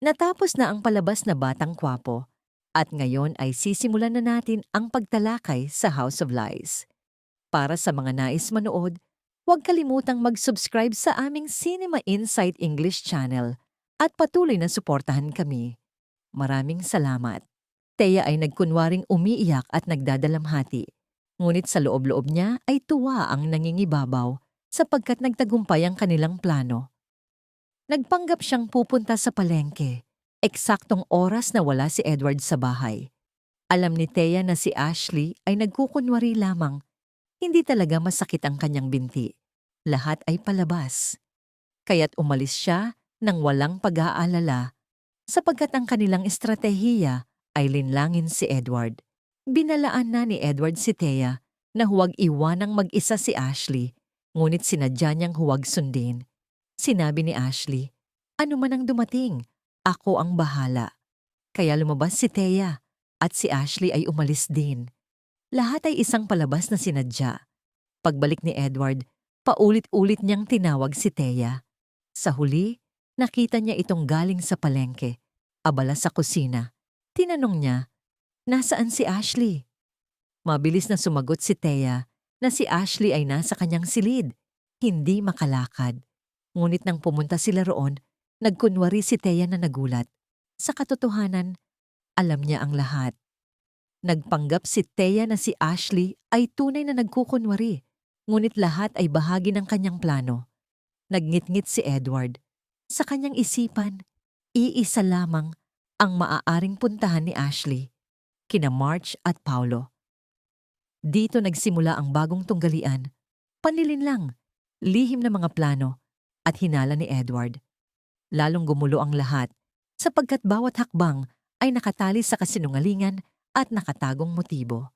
Natapos na ang palabas na Batang Kwapo at ngayon ay sisimulan na natin ang pagtalakay sa House of Lies. Para sa mga nais manood, huwag kalimutang mag-subscribe sa aming Cinema Insight English channel at patuloy na suportahan kami. Maraming salamat. Thea ay nagkunwaring umiiyak at nagdadalamhati. Ngunit sa loob-loob niya ay tuwa ang nangingibabaw sapagkat nagtagumpay ang kanilang plano. Nagpanggap siyang pupunta sa palengke. Eksaktong oras na wala si Edward sa bahay. Alam ni Thea na si Ashley ay nagkukunwari lamang. Hindi talaga masakit ang kanyang binti. Lahat ay palabas. Kaya't umalis siya nang walang pag-aalala sapagkat ang kanilang estratehiya ay linlangin si Edward. Binalaan na ni Edward si Thea na huwag iwanang mag-isa si Ashley, ngunit sinadya niyang huwag sundin. Sinabi ni Ashley, "Ano man ang dumating, ako ang bahala." Kaya lumabas si Thea at si Ashley ay umalis din. Lahat ay isang palabas na sinadya. Pagbalik ni Edward, paulit-ulit niyang tinawag si Thea. Sa huli, nakita niya itong galing sa palengke, abala sa kusina. Tinanong niya, "Nasaan si Ashley?" Mabilis na sumagot si Thea na si Ashley ay nasa kanyang silid, hindi makalakad. Ngunit nang pumunta sila roon, nagkunwari si Thea na nagulat. Sa katotohanan, alam niya ang lahat. Nagpanggap si Thea na si Ashley ay tunay na nagkukunwari, ngunit lahat ay bahagi ng kanyang plano. Nagngit-ngit si Edward. Sa kanyang isipan, iisa lamang ang maaaring puntahan ni Ashley, kina March at Paulo. Dito nagsimula ang bagong tunggalian, panlilinlang, lihim na mga plano, at hinala ni Edward. Lalong gumulo ang lahat sapagkat bawat hakbang ay nakatali sa kasinungalingan at nakatagong motibo.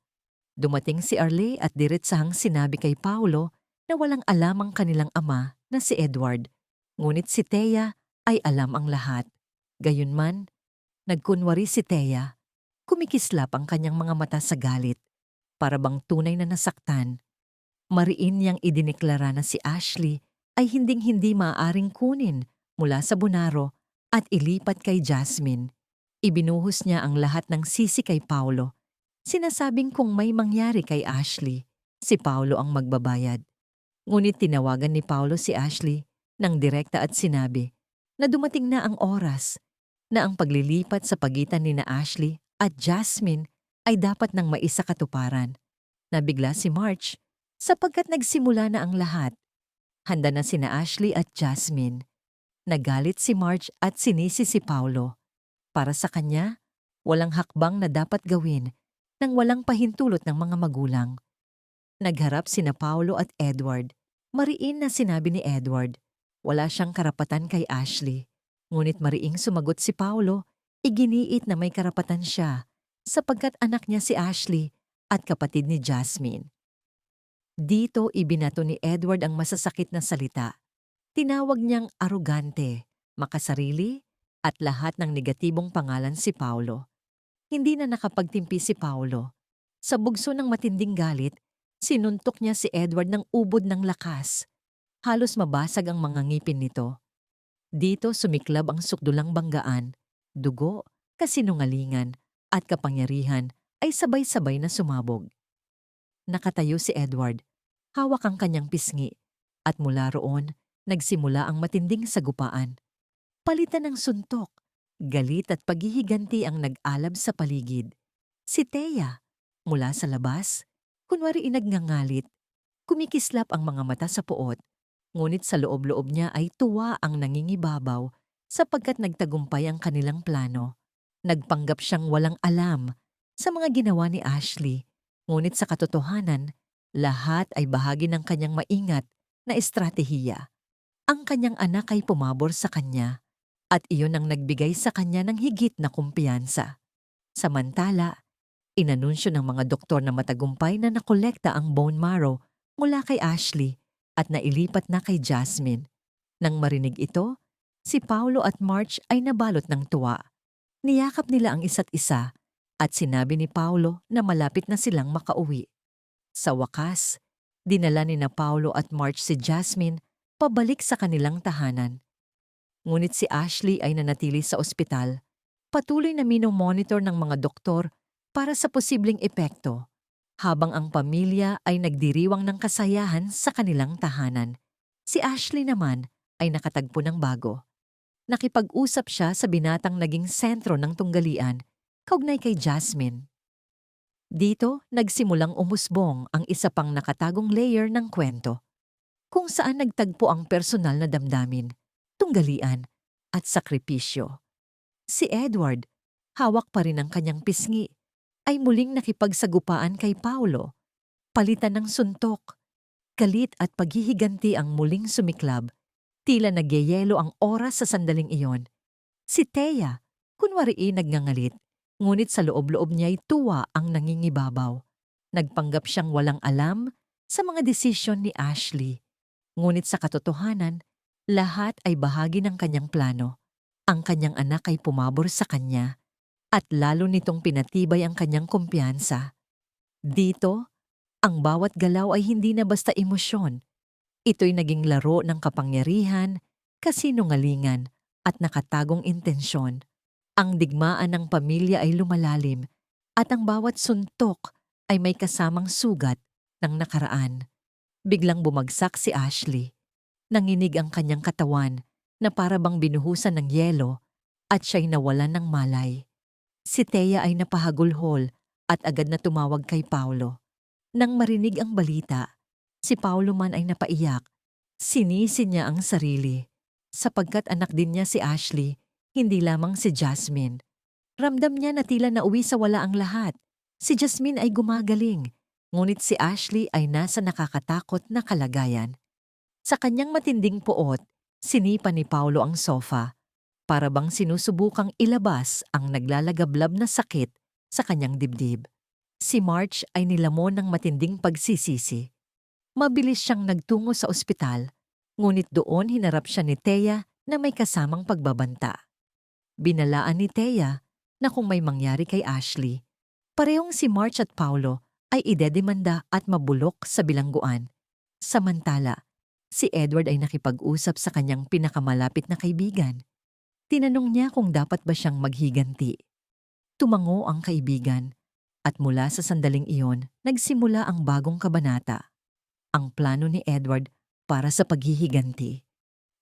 Dumating si Arley at diretsahang sinabi kay Paulo na walang alam ang kanilang ama na si Edward. Ngunit si Thea ay alam ang lahat. Gayunman, nagkunwari si Thea. Kumikislap ang kanyang mga mata sa galit. Para bang tunay na nasaktan. Mariin niyang idineklara na si Ashley ay hinding-hindi maaaring kunin mula sa Bunaro at ilipat kay Jasmine. Ibinuhos niya ang lahat ng sisi kay Paulo. Sinasabing kung may mangyari kay Ashley, si Paulo ang magbabayad. Ngunit tinawagan ni Paulo si Ashley ng direkta at sinabi na dumating na ang oras na ang paglilipat sa pagitan ni na Ashley at Jasmine ay dapat nang maisakatuparan. Nabigla si March sapagkat nagsimula na ang lahat. Handa na sina Ashley at Jasmine. Nagalit si March at sinisi si Paulo. Para sa kanya, walang hakbang na dapat gawin nang walang pahintulot ng mga magulang. Nagharap sina Paulo at Edward. Mariin na sinabi ni Edward, wala siyang karapatan kay Ashley. Ngunit mariing sumagot si Paulo, iginiit na may karapatan siya sapagkat anak niya si Ashley at kapatid ni Jasmine. Dito ibinato ni Edward ang masasakit na salita. Tinawag niyang arogante, makasarili, at lahat ng negatibong pangalan si Paulo. Hindi na nakapagtimpi si Paulo. Sa bugso ng matinding galit, sinuntok niya si Edward ng ubod ng lakas. Halos mabasag ang mga ngipin nito. Dito sumiklab ang sukdulang banggaan, dugo, kasinungalingan, at kapangyarihan ay sabay-sabay na sumabog. Nakatayo si Edward, hawak ang kanyang pisngi, at mula roon, nagsimula ang matinding sagupaan. Palitan ng suntok, galit at paghihiganti ang nag-alab sa paligid. Si Thea, mula sa labas, kunwari inagngangalit, kumikislap ang mga mata sa puot, ngunit sa loob-loob niya ay tuwa ang nangingibabaw sapagkat nagtagumpay ang kanilang plano. Nagpanggap siyang walang alam sa mga ginawa ni Ashley, ngunit sa katotohanan, lahat ay bahagi ng kanyang maingat na estratehiya. Ang kanyang anak ay pumabor sa kanya at iyon ang nagbigay sa kanya ng higit na kumpiyansa. Samantala, inanunsyo ng mga doktor na matagumpay na nakolekta ang bone marrow mula kay Ashley at nailipat na kay Jasmine. Nang marinig ito, si Paulo at March ay nabalot ng tuwa. Niyakap nila ang isa't isa at sinabi ni Paulo na malapit na silang makauwi. Sa wakas, dinala ni na Paulo at March si Jasmine pabalik sa kanilang tahanan. Ngunit si Ashley ay nanatili sa ospital, patuloy na minomonitor ng mga doktor para sa posibleng epekto, habang ang pamilya ay nagdiriwang ng kasayahan sa kanilang tahanan. Si Ashley naman ay nakatagpo ng bago. Nakipag-usap siya sa binatang naging sentro ng tunggalian, kaugnay kay Jasmine. Dito, nagsimulang umusbong ang isa pang nakatagong layer ng kwento, kung saan nagtagpo ang personal na damdamin, tunggalian, at sakripisyo. Si Edward, hawak pa rin ang kanyang pisngi, ay muling nakipagsagupaan kay Paulo, palitan ng suntok, galit at paghihiganti ang muling sumiklab, tila nagyayelo ang oras sa sandaling iyon. Si Thea, kunwari nagngangalit, ngunit sa loob-loob niya'y tuwa ang nangingibabaw. Nagpanggap siyang walang alam sa mga desisyon ni Ashley. Ngunit sa katotohanan, lahat ay bahagi ng kanyang plano. Ang kanyang anak ay pumabor sa kanya at lalo nitong pinatibay ang kanyang kumpiyansa. Dito, ang bawat galaw ay hindi na basta emosyon. Ito'y naging laro ng kapangyarihan, kasinungalingan at nakatagong intensyon. Ang digmaan ng pamilya ay lumalalim at ang bawat suntok ay may kasamang sugat ng nakaraan. Biglang bumagsak si Ashley. Nanginig ang kanyang katawan na para bang binuhusan ng yelo at siya'y nawalan ng malay. Si Thea ay napahagulhol at agad na tumawag kay Paulo. Nang marinig ang balita, si Paulo man ay napaiyak. Sinisi niya ang sarili, sapagkat anak din niya si Ashley, hindi lamang si Jasmine. Ramdam niya na tila nauwi sa wala ang lahat. Si Jasmine ay gumagaling, ngunit si Ashley ay nasa nakakatakot na kalagayan. Sa kanyang matinding puot, sinipa ni Paulo ang sofa, para bang sinusubukang ilabas ang naglalagablab na sakit sa kanyang dibdib. Si March ay nilamon ng matinding pagsisisi. Mabilis siyang nagtungo sa ospital, ngunit doon hinarap siya ni Thea na may kasamang pagbabanta. Binalaan ni Thea na kung may mangyari kay Ashley, parehong si March at Paulo ay idedemanda at mabulok sa bilangguan. Samantala, si Edward ay nakipag-usap sa kanyang pinakamalapit na kaibigan. Tinanong niya kung dapat ba siyang maghiganti. Tumango ang kaibigan at mula sa sandaling iyon, nagsimula ang bagong kabanata. Ang plano ni Edward para sa paghihiganti.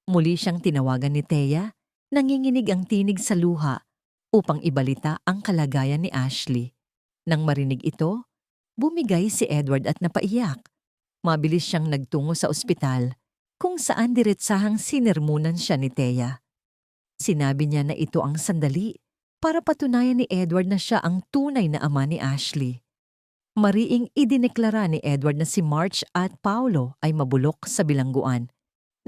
Muli siyang tinawagan ni Thea, nanginginig ang tinig sa luha upang ibalita ang kalagayan ni Ashley. Nang marinig ito, bumigay si Edward at napaiyak. Mabilis siyang nagtungo sa ospital, kung saan diretsahang sinermunan siya ni Thea. Sinabi niya na ito ang sandali para patunayan ni Edward na siya ang tunay na ama ni Ashley. Mariing idineklara ni Edward na si March at Paulo ay mabulok sa bilangguan.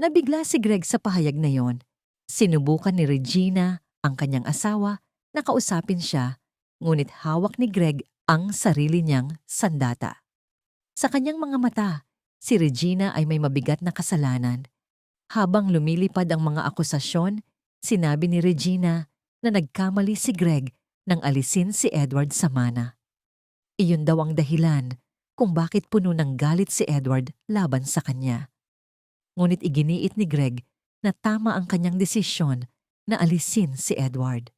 Nabigla si Greg sa pahayag na yon. Sinubukan ni Regina, ang kanyang asawa, na kausapin siya, ngunit hawak ni Greg ang sarili niyang sandata. Sa kanyang mga mata, si Regina ay may mabigat na kasalanan. Habang lumilipad ang mga akusasyon, sinabi ni Regina na nagkamali si Greg nang alisin si Edward sa mana. Iyon daw ang dahilan kung bakit puno ng galit si Edward laban sa kanya. Ngunit iginiit ni Greg na tama ang kanyang desisyon na alisin si Edward.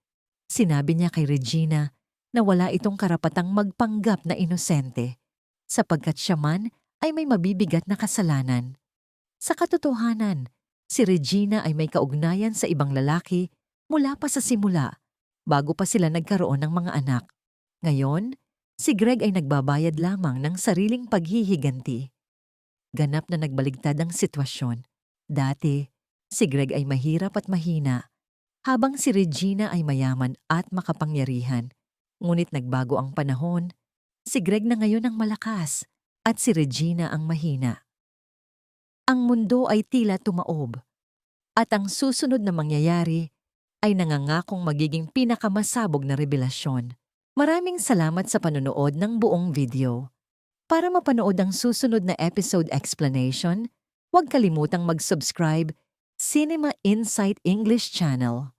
Sinabi niya kay Regina na wala itong karapatang magpanggap na inosente, sapagkat siya man ay may mabibigat na kasalanan. Sa katotohanan, si Regina ay may kaugnayan sa ibang lalaki mula pa sa simula, bago pa sila nagkaroon ng mga anak. Ngayon, si Greg ay nagbabayad lamang ng sariling paghihiganti. Ganap na nagbaligtad ang sitwasyon. Dati, si Greg ay mahirap at mahina, habang si Regina ay mayaman at makapangyarihan. Ngunit nagbago ang panahon, si Greg na ngayon ang malakas at si Regina ang mahina. Ang mundo ay tila tumaob, at ang susunod na mangyayari ay nangangakong magiging pinakamasabog na revelasyon. Maraming salamat sa panonood ng buong video. Para mapanood ang susunod na episode explanation, huwag kalimutang mag-subscribe Cinema Insight English Channel.